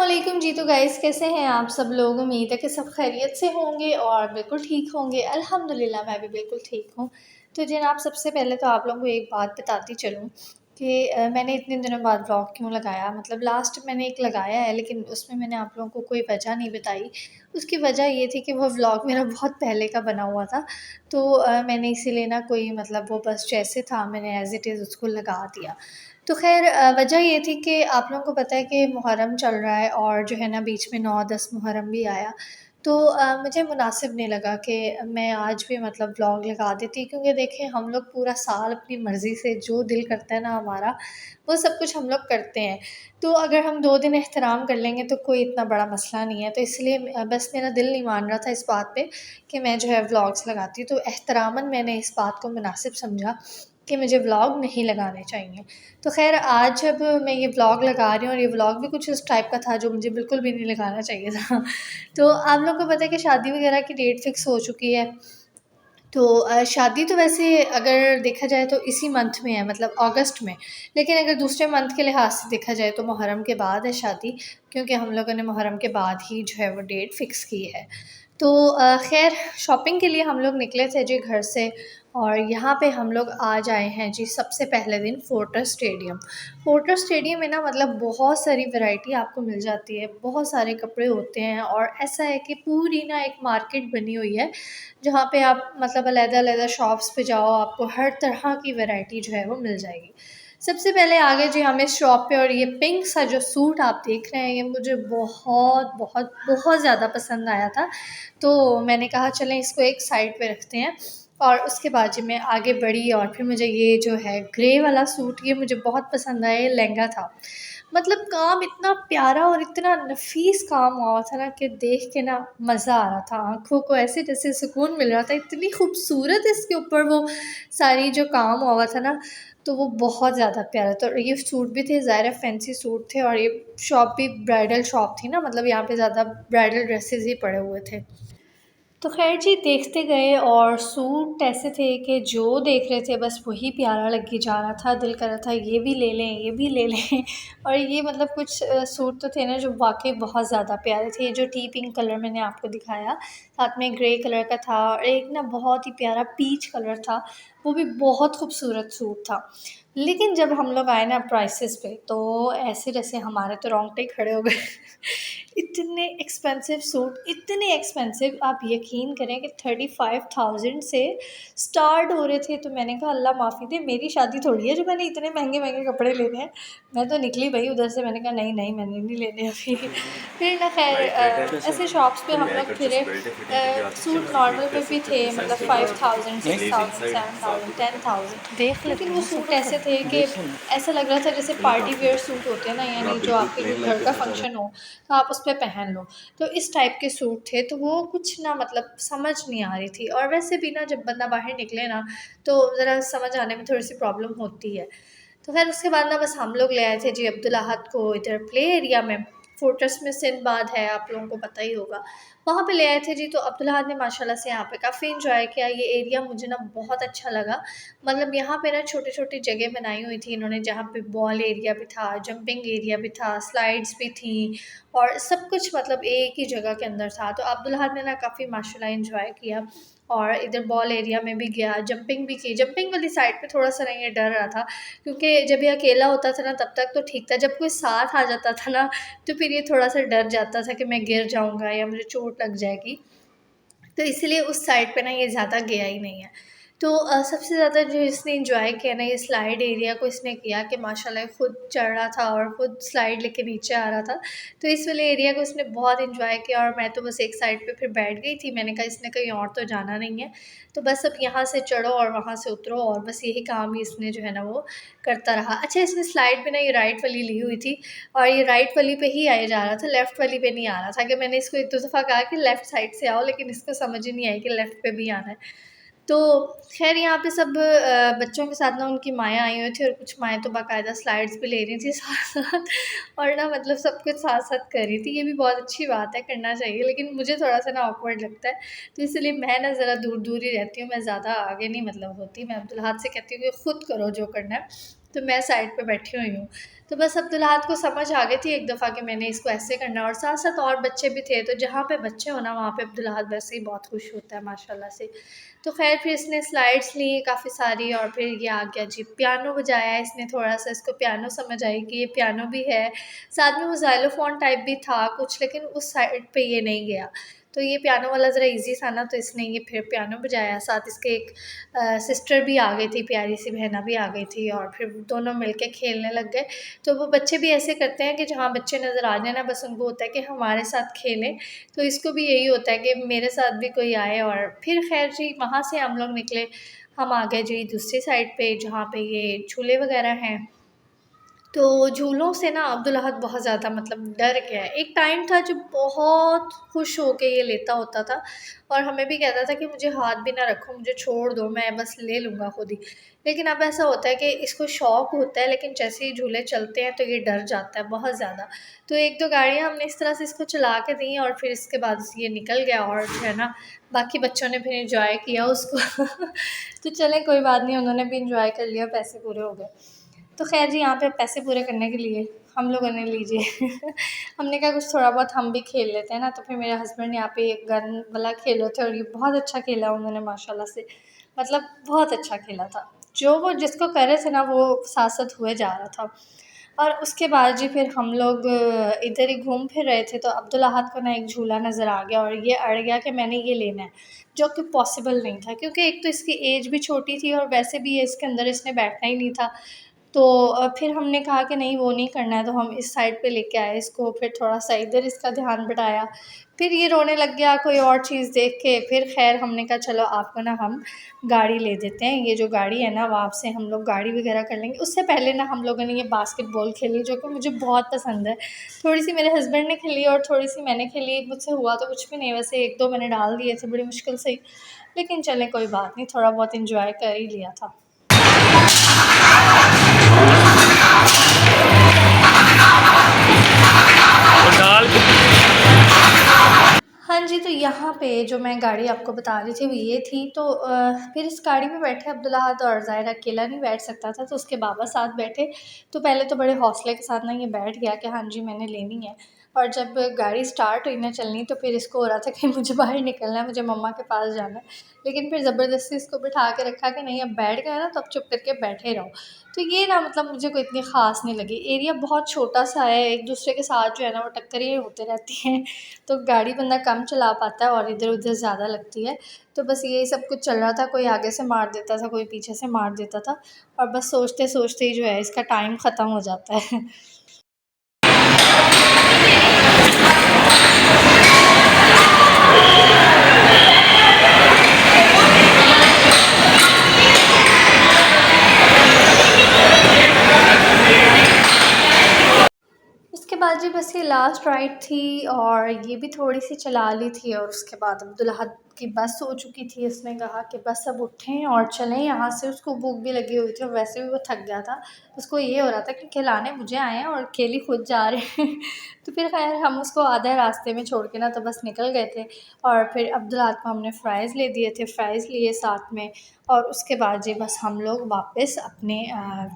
अस्सलामुअलैकुम जी। तो गाइस कैसे हैं आप सब लोग। उम्मीद है कि सब खैरियत से होंगे और बिल्कुल ठीक होंगे। अल्हम्दुलिल्लाह मैं भी बिल्कुल ठीक हूँ। तो जनाब सबसे पहले तो आप लोगों को एक बात बताती चलूँ कि मैंने इतने दिनों बाद व्लॉग क्यों लगाया। मतलब लास्ट मैंने एक लगाया है लेकिन उसमें मैंने आप लोगों को कोई वजह नहीं बताई। उसकी वजह ये थी कि वो व्लॉग मेरा बहुत पहले का बना हुआ था। तो मैंने इसीलिए ना कोई मतलब वो बस जैसे था मैंने एज़ इट इज़ उसको लगा दिया। तो ख़ैर वजह ये थी कि आप लोगों को पता है कि मुहर्रम चल रहा है और जो है ना बीच में 9-10 मुहर्रम भी आया। तो मुझे मुनासिब नहीं लगा कि मैं आज भी मतलब व्लॉग लगा देती, क्योंकि देखें हम लोग पूरा साल अपनी मर्ज़ी से जो दिल करता है ना हमारा, वो सब कुछ हम लोग करते हैं। तो अगर हम 2 दिन एहतराम कर लेंगे तो कोई इतना बड़ा मसला नहीं है। तो इसलिए बस मेरा दिल नहीं मान रहा था इस बात पे कि मैं जो है व्लॉग्स लगाती हूँ। तो एहतरामन मैंने इस बात को मुनासिब समझा कि मुझे व्लॉग नहीं लगाने चाहिए। तो ख़ैर आज जब मैं ये व्लॉग लगा रही हूँ और ये व्लॉग भी कुछ इस टाइप का था जो मुझे बिल्कुल भी नहीं लगाना चाहिए था। तो आप लोगों को पता है कि शादी वग़ैरह की डेट फ़िक्स हो चुकी है। तो शादी तो वैसे अगर देखा जाए तो इसी मंथ में है, मतलब अगस्त में। लेकिन अगर दूसरे मंथ के लिहाज से देखा जाए तो मुहर्रम के बाद है शादी, क्योंकि हम लोगों ने मुहर्रम के बाद ही जो है वो डेट फ़िक्स की है। तो ख़ैर शॉपिंग के लिए हम लोग निकले थे जी घर से, और यहाँ पे हम लोग आज आए हैं जी सबसे पहले दिन फोर्टिस स्टेडियम। फोर्टिस स्टेडियम में ना मतलब बहुत सारी वैरायटी आपको मिल जाती है, बहुत सारे कपड़े होते हैं और ऐसा है कि पूरी ना एक मार्केट बनी हुई है जहाँ पे आप मतलब अलग-अलग शॉप्स पे जाओ, आपको हर तरह की वैरायटी जो है वो मिल जाएगी। सबसे पहले आ गए जी हम इस शॉप पे, और ये पिंक सा जो सूट आप देख रहे हैं ये मुझे बहुत बहुत बहुत ज़्यादा पसंद आया था। तो मैंने कहा चलें इसको एक साइड पे रखते हैं, और उसके बाद जी मैं आगे बढ़ी और फिर मुझे ये जो है ग्रे वाला सूट ये मुझे बहुत पसंद आया। ये लहंगा था, मतलब काम इतना प्यारा और इतना नफ़ीस काम हुआ था ना कि देख के ना मज़ा आ रहा था। आँखों को ऐसे जैसे सुकून मिल रहा था, इतनी खूबसूरत इसके ऊपर वो सारी जो काम हुआ था ना, तो वो बहुत ज़्यादा प्यारा था। और ये सूट भी थे, ज़ाहिर है फैंसी सूट थे, और ये शॉप भी ब्राइडल शॉप थी ना, मतलब यहाँ पे ज़्यादा ब्राइडल ड्रेसेस ही पड़े हुए थे। तो ख़ैर जी देखते गए, और सूट ऐसे थे कि जो देख रहे थे बस वही प्यारा लगे जा रहा था, दिल कर रहा था ये भी ले लें, ये भी ले लें। और ये मतलब कुछ सूट तो थे ना जो वाक़ई बहुत ज़्यादा प्यारे थे। जो टी पिंक कलर मैंने आपको दिखाया, साथ में ग्रे कलर का था, और एक ना बहुत ही प्यारा पीच कलर था, वो भी बहुत खूबसूरत सूट था। लेकिन जब हम लोग आए ना प्राइसेस पे, तो ऐसे जैसे हमारे तो रोंगटे खड़े हो गए। इतने एक्सपेंसिव सूट, इतने एक्सपेंसिव, आप यकीन करें कि 35,000 से स्टार्ट हो रहे थे। तो मैंने कहा अल्लाह माफ़ी दे, मेरी शादी थोड़ी है जो मैंने इतने महंगे कपड़े लेने हैं। मैं तो निकली भई उधर से, मैंने कहा नहीं नहीं मैंने नहीं लेने अभी। फिर ना खैर ऐसे शॉप्स पे हम लोग फिरे। सूट नॉर्मल में भी थे, मतलब 5,000, 6,000, 7,000, 10,000। देख लेकिन लेते वो हैं, सूट सब्र ऐसे करो, थे कि देख लो। ऐसा लग रहा था जैसे पार्टी वियर सूट होते हैं ना, यानी जो आपके कोई घर का फंक्शन हो तो आप उस पे पहन लो। तो इस टाइप के सूट थे, तो वो कुछ ना मतलब समझ नहीं आ रही थी। और वैसे भी ना जब बंदा बाहर निकले ना तो ज़रा समझ आने में थोड़ी सी प्रॉब्लम होती है। तो खैर उसके बाद ना बस हम लोग ले आए थे जी अब्दुल अहद को, इधर प्ले एरिया में। फोर्ट्रेस में सिंदबाद है, आप लोगों को पता ही होगा, वहाँ पे ले आए थे जी। तो अब्दुल अहद ने माशाल्लाह से यहाँ पे काफ़ी इंजॉय किया। ये एरिया मुझे ना बहुत अच्छा लगा। मतलब यहाँ पे ना छोटी छोटी जगह बनाई हुई थी इन्होंने, जहाँ पे बॉल एरिया भी था, जंपिंग एरिया भी था, स्लाइड्स भी थी, और सब कुछ मतलब एक ही जगह के अंदर था। तो अब्दुल अहद ने ना काफ़ी माशाल्लाह एंजॉय किया, और इधर बॉल एरिया में भी गया, जंपिंग भी की। जंपिंग वाली साइड पे थोड़ा सा नहीं, ये डर रहा था, क्योंकि जब ये अकेला होता था ना तब तक तो ठीक था, जब कोई साथ आ जाता था ना तो फिर ये थोड़ा सा डर जाता था कि मैं गिर जाऊँगा या मुझे चोट लग जाएगी। तो इसलिए उस साइड पे ना ये ज़्यादा गया ही नहीं है। तो सबसे ज़्यादा जो इसने एंजॉय किया ना, ये स्लाइड एरिया को इसने किया कि माशाल्लाह खुद चढ़ रहा था और खुद स्लाइड लेके नीचे आ रहा था। तो इस वाले एरिया को इसने बहुत एंजॉय किया, और मैं तो बस एक साइड पे फिर बैठ गई थी। मैंने कहा इसने कहीं और तो जाना नहीं है, तो बस अब यहाँ से चढ़ो और वहाँ से उतरो, और बस यही काम ही इसने जो है ना वो करता रहा। अच्छा, इसने स्लाइड पे ना ये राइट वाली ली हुई थी, और ये राइट वाली पे ही आया जा रहा था, लेफ़्ट वाली पे नहीं आ रहा था। कि मैंने इसको 1-2 दफ़ा कहा कि लेफ़्ट साइड से आओ, लेकिन इसको समझ ही नहीं आई कि लेफ़्ट पे भी आना है। तो ख़ैर यहाँ पे सब बच्चों के साथ ना उनकी माएँ आई हुई थी, और कुछ माएँ तो बाकायदा स्लाइड्स भी ले रही थी साथ-साथ, और ना मतलब सब कुछ साथ-साथ कर रही थी। ये भी बहुत अच्छी बात है, करना चाहिए, लेकिन मुझे थोड़ा-सा ना ऑकवर्ड लगता है। तो इसलिए मैं ना ज़रा दूर-दूर ही रहती हूँ, मैं ज़्यादा आगे नहीं मतलब होती। मैं अब्दुल अहद से कहती हूँ कि खुद करो जो करना है। तो मैं साइड पे बैठी हुई हूँ। तो बस अब्दुल्लाहद को समझ आ गई थी एक दफ़ा कि मैंने इसको ऐसे करना है, और साथ-साथ और बच्चे भी थे, तो जहाँ पे बच्चे हो ना वहाँ पे अब्दुल्लाहद वैसे ही बहुत खुश होता है माशाल्लाह से। तो ख़ैर फिर इसने स्लाइड्स ली काफ़ी सारी, और फिर ये आ गया जी पियानो बजाया इसने थोड़ा-सा, इसको पियानो समझ आई कि ये पियानो भी है। साथ में वो ज़ाइलोफ़ोन टाइप भी था कुछ, लेकिन उस साइड पे ये नहीं गया। तो ये पियानो वाला ज़रा ईज़ी था ना, तो इसने ये फिर पियानो बजाया। साथ इसके एक सिस्टर भी आ गई थी, प्यारी सी बहना भी आ गई थी, और फिर दोनों मिलके खेलने लग गए। तो वो बच्चे भी ऐसे करते हैं कि जहाँ बच्चे नज़र आ जाए ना, बस उनको होता है कि हमारे साथ खेलें। तो इसको भी यही होता है कि मेरे साथ भी कोई आए। और फिर खैर जी वहाँ से हम लोग निकले, हम आ गए जी दूसरी साइड पे जहाँ पे ये झूले वगैरह हैं। तो झूलों से ना अब्दुल अहद बहुत ज़्यादा मतलब डर गया है। एक टाइम था जब बहुत खुश होके ये लेता होता था, और हमें भी कहता था कि मुझे हाथ भी ना रखो, मुझे छोड़ दो, मैं बस ले लूँगा खुद ही। लेकिन अब ऐसा होता है कि इसको शौक़ होता है, लेकिन जैसे ही झूले चलते हैं तो ये डर जाता है बहुत ज़्यादा। तो 1-2 गाड़ियाँ हमने इस तरह से इसको चला के दी, और फिर इसके बाद ये निकल गया, और जो है ना बाकी बच्चों ने फिर एन्जॉय किया उसको। तो चलें कोई बात नहीं, उन्होंने भी एन्जॉय कर लिया, पैसे पूरे हो गए। तो ख़ैर जी यहाँ पे पैसे पूरे करने के लिए हम लोगों ने लीजिए हमने कहा कुछ थोड़ा बहुत हम भी खेल लेते हैं ना। तो फिर मेरे हस्बैंड यहाँ पे एक गन वाला खेल रहे थे, और ये बहुत अच्छा खेला उन्होंने माशाल्लाह से, मतलब बहुत अच्छा खेला था। जो वो जिसको कर रहे थे ना वो साथ-साथ हुए जा रहा था। और उसके बाद जी फिर हम लोग इधर ही घूम फिर रहे थे, तो अब्दुल अहद को ना एक झूला नज़र आ गया, और ये अड़ गया कि मैंने ये लेना है, जो कि पॉसिबल नहीं था, क्योंकि एक तो इसकी एज भी छोटी थी, और वैसे भी ये इसके अंदर इसने बैठना ही नहीं था। तो फिर हमने कहा कि नहीं वो नहीं करना है, तो हम इस साइड पे लेके आए इसको, फिर थोड़ा-सा इधर इसका ध्यान बटाया। फिर ये रोने लग गया कोई और चीज़ देख के, फिर ख़ैर हमने कहा चलो आपको ना हम गाड़ी ले देते हैं, ये जो गाड़ी है ना वहाँ से हम लोग गाड़ी वग़ैरह कर लेंगे। उससे पहले ना हम लोगों ने ये बास्केटबॉल खेली, जो कि मुझे बहुत पसंद है। थोड़ी-सी मेरे हस्बैंड ने खेली और थोड़ी-सी मैंने खेली, मुझसे हुआ तो कुछ भी नहीं, वैसे 1-2 मैंने डाल दिए थे बड़ी मुश्किल से ही, लेकिन चलें कोई बात नहीं, थोड़ा बहुत एन्जॉय कर ही लिया था। तो दाल हाँ जी, तो यहाँ पे जो मैं गाड़ी आपको बता रही थी वो ये थी। तो फिर इस गाड़ी में बैठे अब्दुल्लाहद, और ज़ाहिर अकेला नहीं बैठ सकता था, तो उसके बाबा साथ बैठे। तो पहले तो बड़े हौसले के साथ ना ये बैठ गया कि हाँ जी मैंने लेनी है। और जब गाड़ी स्टार्ट हुई ना चलनी, तो फिर इसको हो रहा था कि मुझे बाहर निकलना है, मुझे मम्मा के पास जाना है। लेकिन फिर ज़बरदस्ती इसको बिठा के रखा कि नहीं अब बैठ गए ना, तो अब चुप करके बैठे रहो। तो ये ना मतलब मुझे कोई इतनी ख़ास नहीं लगी। एरिया बहुत छोटा-सा है, एक-दूसरे के साथ जो है ना वो टक्करें होते रहती हैं। तो गाड़ी बंदा कम चला पाता है, और इधर-उधर ज़्यादा लगती है। तो बस यही सब कुछ चल रहा था, कोई आगे से मार देता था, कोई पीछे से मार देता था, और बस सोचते-सोचते ही जो है इसका टाइम ख़त्म हो जाता है। उसके बाद जी बस ये लास्ट राइड थी, और ये भी थोड़ी-सी चला ली थी, और उसके बाद अब्दुल अहद की बस हो चुकी थी। उसने कहा कि बस अब उठें और चलें यहाँ से, उसको भूख भी लगी हुई थी, और वैसे भी वो थक गया था। उसको ये हो रहा था कि खिलाने मुझे आए हैं और खेल खुद जा रहे हैं। तो फिर ख़ैर हम उसको आधे रास्ते में छोड़ के ना तो बस निकल गए थे, और फिर अब्दुल अहद को हमने फ़्राइज़ ले दिए थे, फ़्राइज़ लिए साथ में। और उसके बाद जी बस हम लोग वापस अपने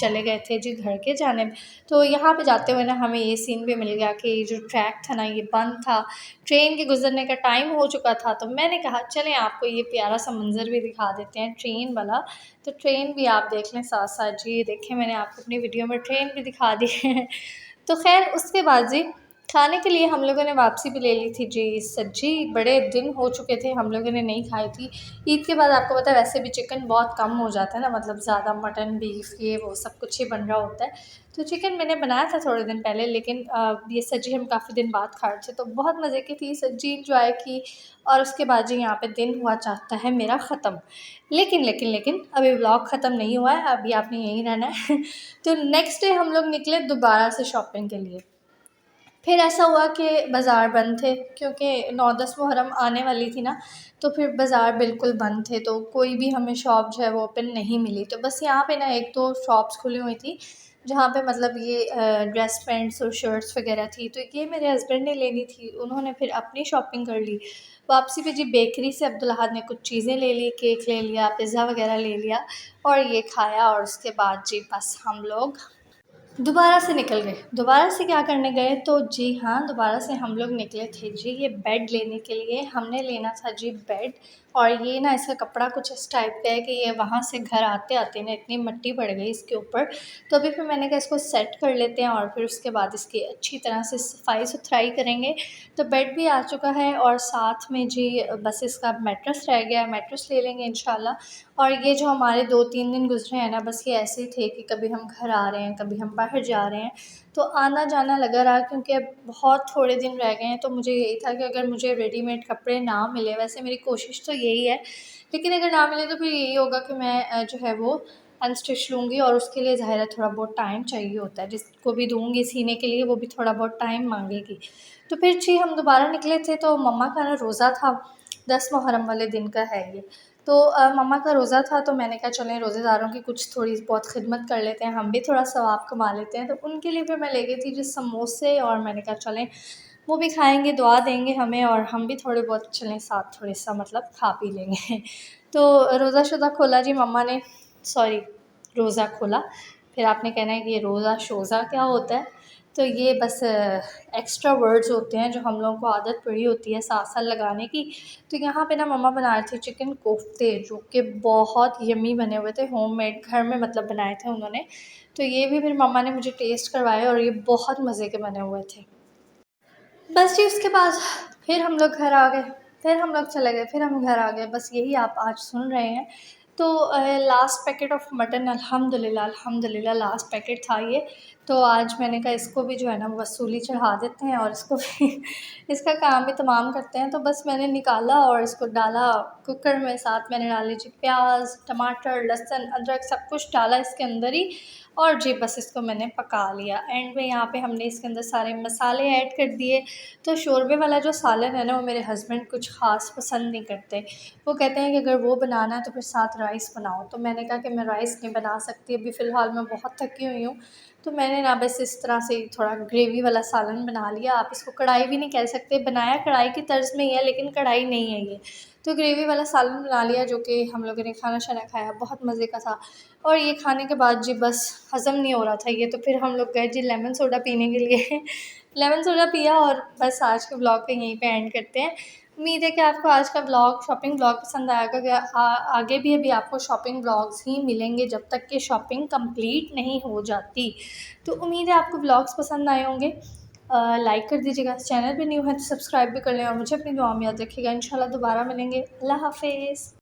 चले गए थे जी घर के जानिब। तो यहाँ पे जाते हुए ना हमें ये सीन भी मिल गया कि जो ट्रैक था ना ये बंद था, ट्रेन के गुज़रने का टाइम हो चुका था। तो मैंने कहा चलें आपको ये प्यारा सा मंज़र भी दिखा देते हैं ट्रेन वाला। तो ट्रेन भी आप देख लें साथ-साथ जी, ये देखें मैंने आपको अपनी वीडियो में ट्रेन भी दिखा दी है। तो ख़ैर उसके बाद जी खाने के लिए हम लोगों ने वापसी भी ले ली थी जी सब्ज़ी, बड़े दिन हो चुके थे हम लोगों ने नहीं खाई थी। ईद के बाद आपको पता है वैसे भी चिकन बहुत कम हो जाता है ना, मतलब ज़्यादा मटन, बीफ ये वो सब कुछ ही बन रहा होता है। तो चिकन मैंने बनाया था थोड़े दिन पहले, लेकिन ये सब्ज़ी हम काफ़ी दिन बाद खा रहे थे, तो बहुत मज़े की थी सब्ज़ी, एंजॉय की। और उसके बाद जी यहाँ पे दिन हुआ चाहता है मेरा ख़त्म। लेकिन अभी व्लॉग ख़त्म नहीं हुआ है, अभी आपने यहीं रहना है। तो नेक्स्ट डे हम लोग निकले दोबारा से शॉपिंग के लिए। फिर ऐसा हुआ कि बाज़ार बंद थे, क्योंकि 9-10 मुहर्रम आने वाली थी ना, तो फिर बाज़ार बिल्कुल बंद थे, तो कोई भी हमें शॉप जो है वो ओपन नहीं मिली। तो बस यहाँ पे ना 1-2 शॉप्स खुली हुई थी, जहाँ पे मतलब ये ड्रेस पैंट्स और शर्ट्स वगैरह थी, तो ये मेरे हस्बैंड ने लेनी थी, उन्होंने फिर अपनी शॉपिंग कर ली। वापसी पे जी बेकरी से अब्दुल ने कुछ चीज़ें ले ली, केक ले लिया, पिज़्ज़ा वगैरह ले लिया और ये खाया और उसके बाद जी बस हम लोग दोबारा से निकल गए। दोबारा से क्या करने गए, तो जी हाँ, दोबारा से हम लोग निकले थे जी ये बेड लेने के लिए। हमने लेना था जी बेड, और ये ना इसका कपड़ा कुछ इस टाइप का है कि ये वहाँ से घर आते-आते ना इतनी मिट्टी पड़ गई इसके ऊपर। तो अभी फिर मैंने कहा इसको सेट कर लेते हैं और फिर उसके बाद इसकी अच्छी तरह से सफाई-सुथराई करेंगे। तो बेड भी आ चुका है और साथ में जी बस इसका मैट्रेस रह गया है, मैट्रेस ले लेंगे इंशाल्लाह। और ये जो हमारे 2-3 दिन गुज़रे हैं ना, बस ये ऐसे ही थे कि कभी हम घर आ रहे हैं, कभी हम बाहर जा रहे हैं, तो आना-जाना लगा रहा क्योंकि अब बहुत थोड़े दिन रह गए हैं। तो मुझे यही था कि अगर मुझे रेडीमेड कपड़े ना मिले, वैसे मेरी कोशिश तो यही है, लेकिन अगर ना मिले तो फिर यही होगा कि मैं जो है वो अनस्टिच लूँगी, और उसके लिए ज़ाहिर है थोड़ा बहुत टाइम चाहिए होता है। जिसको भी दूँगी सीने के लिए वो भी थोड़ा बहुत टाइम माँगेगी। तो फिर जी हम दोबारा निकले थे, तो मम्मा का ना रोज़ा था, 10 मुहर्रम वाले दिन का है ये। तो मम्मा का रोज़ा था, तो मैंने कहा चलें रोज़ेदारों की कुछ थोड़ी बहुत खिदमत कर लेते हैं, हम भी थोड़ा सवाब कमा लेते हैं। तो उनके लिए फिर मैं ले गई थी जी समोसे, और मैंने कहा चलें वो भी खाएँगे, दुआ देंगे हमें, और हम भी थोड़े बहुत चलें साथ थोड़ा-सा मतलब खा पी लेंगे। तो रोज़ा-शोज़ा खोला जी मम्मा ने, सॉरी रोज़ा खोला। फिर आपने कहना है कि ये रोज़ा-शोज़ा क्या होता है? तो ये बस एक्स्ट्रा वर्ड्स होते हैं जो हम लोगों को आदत पड़ी होती है साथ-साथ लगाने की। तो यहाँ पे ना मम्मा बना रहे थे चिकन कोफ्ते, जो कि बहुत यम्मी बने हुए थे, होममेड घर में मतलब बनाए थे उन्होंने। तो ये भी फिर मम्मा ने मुझे टेस्ट करवाए और ये बहुत मज़े के बने हुए थे। बस जी उसके बाद फिर हम लोग घर आ गए, फिर हम लोग चले गए, फिर हम घर आ गए, बस यही आप आज सुन रहे हैं। तो लास्ट पैकेट ऑफ मटन अल्हम्दुलिल्लाह अल्हम्दुलिल्लाह लास्ट पैकेट था ये। तो आज मैंने कहा इसको भी जो है ना वसूली चढ़ा देते हैं और इसको भी इसका काम भी तमाम करते हैं। तो बस मैंने निकाला और इसको डाला कुकर में, साथ मैंने डाली जी प्याज, टमाटर, लहसुन, अदरक सब कुछ डाला इसके अंदर ही, और जी बस इसको मैंने पका लिया। एंड में यहाँ पे हमने इसके अंदर सारे मसाले ऐड कर दिए। तो शोरबे वाला जो सालन है ना, वो मेरे हस्बैंड कुछ ख़ास पसंद नहीं करते। वो कहते हैं कि अगर वो बनाना है तो फिर साथ राइस बनाओ। तो मैंने कहा कि मैं राइस नहीं बना सकती, अभी फ़िलहाल मैं बहुत थकी हुई हूँ। तो मैंने ना बस इस तरह से थोड़ा ग्रेवी वाला सालन बना लिया। आप इसको कढ़ाई भी नहीं कह सकते, बनाया कढ़ाई की तर्ज़ में ही है लेकिन कढ़ाई नहीं है ये। तो ग्रेवी वाला सालन बना लिया, जो कि हम लोगों ने खाना-शाना खाया, बहुत मज़े का था। और ये खाने के बाद जी बस हज़म नहीं हो रहा था ये, तो फिर हम लोग गए जी लेमन सोडा पीने के लिए। लेमन सोडा पिया, और बस आज के ब्लॉग को यहीं पे एंड करते हैं। उम्मीद है कि आपको आज का ब्लॉग, शॉपिंग ब्लॉग पसंद आएगा। कि आगे भी अभी आपको शॉपिंग ब्लॉग्स ही मिलेंगे जब तक कि शॉपिंग कंप्लीट नहीं हो जाती। तो उम्मीद है आपको ब्लॉग्स पसंद आए होंगे। लाइक कर दीजिएगा, चैनल पे न्यू है तो सब्सक्राइब भी कर लें, और मुझे अपनी दुआ में याद रखिएगा। इंशाल्लाह दोबारा मिलेंगे। अल्लाह हाफ़िज़।